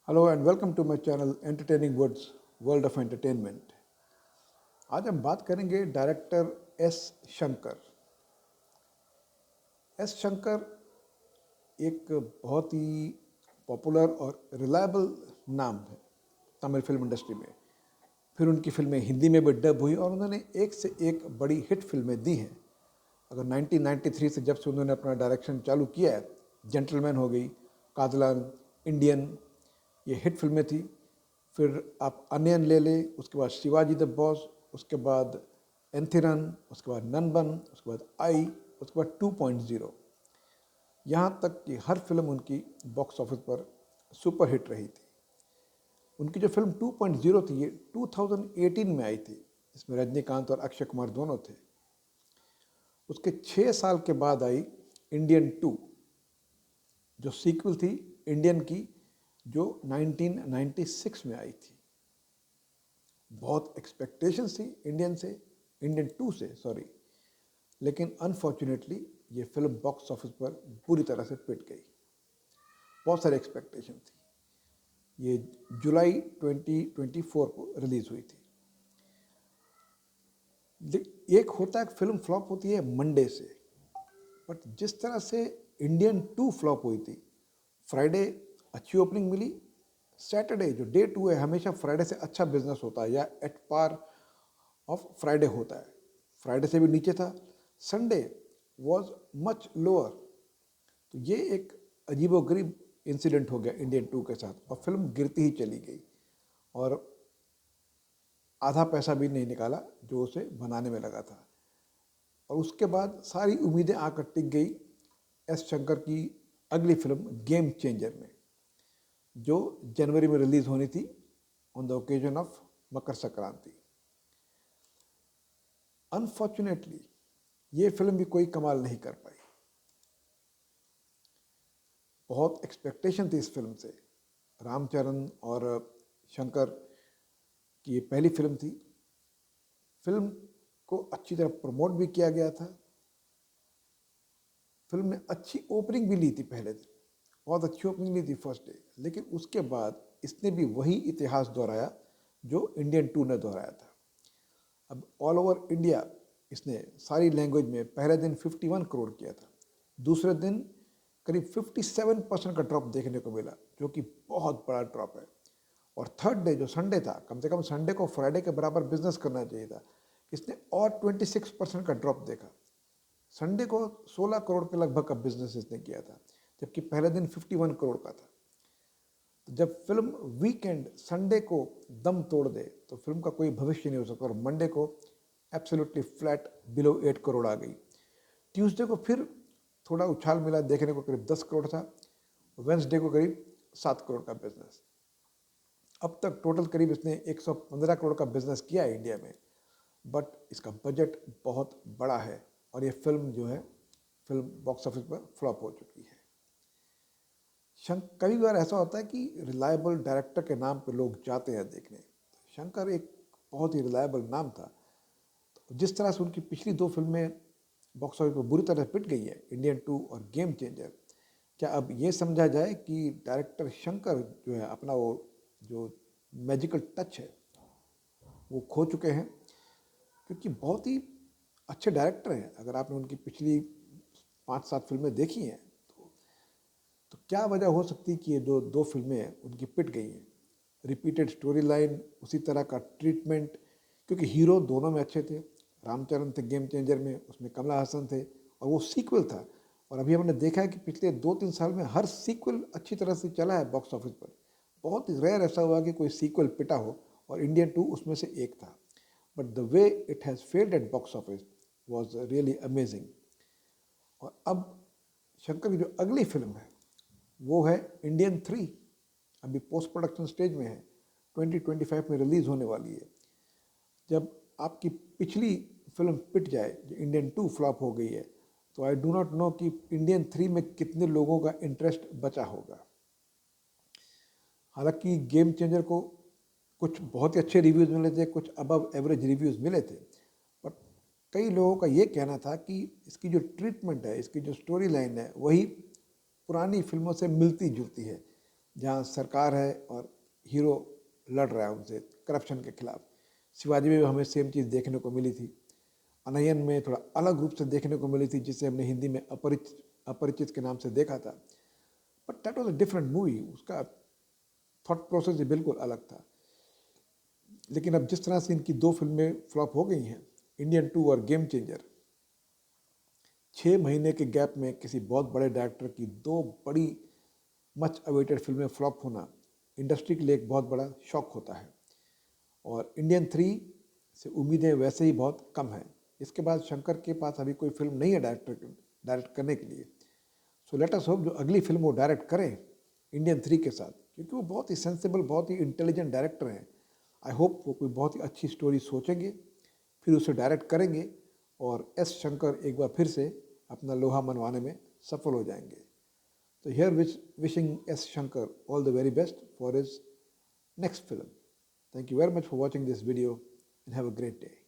Hello and welcome to my channel entertaining words world of entertainment. आज हम बात करेंगे director S Shankar. S Shankar एक बहुत ही पॉपुलर और रिलायबल नाम है तमिल फिल्म इंडस्ट्री में। फिर उनकी फिल्में हिंदी में भी डब हुई और उन्होंने एक से एक बड़ी हिट फिल्में दी हैं। अगर 1993 से जब से उन्होंने अपना डायरेक्शन चालू किया है, जेंटलमैन हो गई, कादलन, इंडियन, ये हिट फिल्में थी। फिर आप अनियन ले लें, उसके बाद शिवाजी द बॉस, उसके बाद एंथिरन, उसके बाद ननबन, उसके बाद आई, उसके बाद 2.0। यहाँ तक कि हर फिल्म उनकी बॉक्स ऑफिस पर सुपर हिट रही थी। उनकी जो फिल्म 2.0 थी ये 2018 में आई थी, इसमें रजनीकांत और अक्षय कुमार दोनों थे। उसके 6 साल के बाद आई इंडियन 2, जो सीक्वल थी इंडियन की, जो 1996 में आई थी। बहुत एक्सपेक्टेशंस थी इंडियन 2 से सॉरी, लेकिन अनफॉर्चुनेटली ये फिल्म बॉक्स ऑफिस पर पूरी तरह से पिट गई। बहुत सारी एक्सपेक्टेशन थी। ये जुलाई 2024 को रिलीज हुई थी। एक होता है फिल्म फ्लॉप होती है मंडे से, बट जिस तरह से इंडियन 2 फ्लॉप हुई थी, फ्राइडे अच्छी ओपनिंग मिली, सैटरडे जो डे 2 है हमेशा फ्राइडे से अच्छा बिजनेस होता है या एट पार ऑफ फ्राइडे होता है, फ्राइडे से भी नीचे था। Sunday was much lower. तो ये एक अजीबोगरीब इंसिडेंट हो गया इंडियन 2 के साथ और फिल्म गिरती ही चली गई और आधा पैसा भी नहीं निकाला जो उसे बनाने में लगा था। और उसके बाद सारी उम्मीदें आकर टिक गई एस शंकर की अगली फिल्म गेम चेंजर में, जो जनवरी में रिलीज होनी थी on the occasion of Makar Sankranti. Unfortunately ये फिल्म भी कोई कमाल नहीं कर पाई। बहुत एक्सपेक्टेशन थी इस फिल्म से। रामचरण और शंकर की ये पहली फिल्म थी। फिल्म को अच्छी तरह प्रमोट भी किया गया था। फिल्म ने अच्छी ओपनिंग भी ली थी पहले दिन, बहुत अच्छी ओपनिंग ली थी फर्स्ट डे, लेकिन उसके बाद इसने भी वही इतिहास दोहराया जो इंडियन 2 ने दोहराया था। अब ऑल ओवर इंडिया इसने सारी लैंग्वेज में पहले दिन 51 करोड़ किया था, दूसरे दिन करीब 57% का ड्रॉप देखने को मिला, जो कि बहुत बड़ा ड्रॉप है। और थर्ड डे जो संडे था, कम से कम संडे को फ्राइडे के बराबर बिजनेस करना चाहिए था, इसने और 26% का ड्रॉप देखा। संडे को 16 करोड़ के लगभग का बिजनेस इसने किया था, जबकि पहले दिन 51 करोड़ का था। तो जब फिल्म वीकेंड संडे को दम तोड़ दे तो फिल्म का कोई भविष्य नहीं हो सकता। और मंडे को एब्सोल्युटली फ्लैट बिलो 8 करोड़ आ गई। ट्यूसडे को फिर थोड़ा उछाल मिला, देखने को करीब 10 करोड़ था। वेंसडे को करीब 7 करोड़ का बिजनेस। अब तक टोटल करीब इसने 115 करोड़ का बिजनेस किया है इंडिया में, बट इसका बजट बहुत बड़ा है और ये फिल्म जो है फिल्म बॉक्स ऑफिस पर फ्लॉप हो चुकी है। कई बार ऐसा होता है कि रिलायबल डायरेक्टर के नाम पे लोग जाते हैं देखने। शंकर एक बहुत ही रिलायबल नाम था। तो जिस तरह से उनकी पिछली 2 फिल्में बॉक्स ऑफिस पर बुरी तरह पिट गई है, इंडियन 2 और गेम चेंजर, क्या अब ये समझा जाए कि डायरेक्टर शंकर जो है अपना वो जो मैजिकल टच है वो खो चुके हैं? क्योंकि बहुत ही अच्छे डायरेक्टर हैं। अगर आपने उनकी पिछली 5-7 फिल्में देखी हैं तो क्या वजह हो सकती है कि ये जो 2 फिल्में उनकी पिट गई हैं? रिपीटेड स्टोरी लाइन, उसी तरह का ट्रीटमेंट, क्योंकि हीरो दोनों में अच्छे थे। रामचरण थे गेम चेंजर में, उसमें कमला हसन थे और वो सीक्वल था। और अभी हमने देखा है कि पिछले 2-3 साल में हर सीक्वल अच्छी तरह से चला है बॉक्स ऑफिस पर। बहुत ही रेयर ऐसा हुआ कि कोई सीक्वल पिटा हो, और इंडियन 2 उसमें से एक था। But the way it has failed at box office was really amazing. और अब शंकर की जो अगली फिल्म है वो है इंडियन 3। अभी पोस्ट प्रोडक्शन स्टेज में है, 2025 में रिलीज़ होने वाली है। जब आपकी पिछली फिल्म पिट जाए, जो इंडियन 2 फ्लॉप हो गई है, तो आई डू नॉट नो कि इंडियन 3 में कितने लोगों का इंटरेस्ट बचा होगा। हालांकि गेम चेंजर को कुछ बहुत ही अच्छे रिव्यूज़ मिले थे, कुछ अबव एवरेज रिव्यूज़ मिले थे, बट कई लोगों का ये कहना था कि इसकी जो ट्रीटमेंट है, इसकी जो स्टोरी लाइन है, वही पुरानी फिल्मों से मिलती जुलती है। जहाँ सरकार है और हीरो लड़ रहा है उनसे करप्शन के खिलाफ। शिवाजी में भी हमें सेम चीज़ देखने को मिली थी। अनयन में थोड़ा अलग रूप से देखने को मिली थी, जिसे हमने हिंदी में अपरिचित अपरिचित के नाम से देखा था। But that was a different movie, उसका थॉट प्रोसेस ही बिल्कुल अलग था। लेकिन अब जिस तरह से इनकी दो फिल्में फ्लॉप हो गई हैं, इंडियन 2 और गेम चेंजर, 6 महीने के गैप में किसी बहुत बड़े डायरेक्टर की दो बड़ी मच अवेटेड फिल्में फ्लॉप होना इंडस्ट्री के लिए एक बहुत बड़ा शॉक होता है। और इंडियन 3 से उम्मीदें वैसे ही बहुत कम हैं। इसके बाद शंकर के पास अभी कोई फिल्म नहीं है डायरेक्ट करने के लिए। सो लेट अस होप जो अगली फिल्म वो डायरेक्ट करें इंडियन 3 के साथ, क्योंकि वो बहुत ही सेंसिबल, बहुत ही इंटेलिजेंट डायरेक्टर हैं। आई होप वो कोई बहुत ही अच्छी स्टोरी सोचेंगे, फिर उसे डायरेक्ट करेंगे और एस शंकर एक बार फिर से अपना लोहा मनवाने में सफल हो जाएंगे। तो here wishing S Shankar all the very best for his next film. Thank you very much for watching this video and have a great day.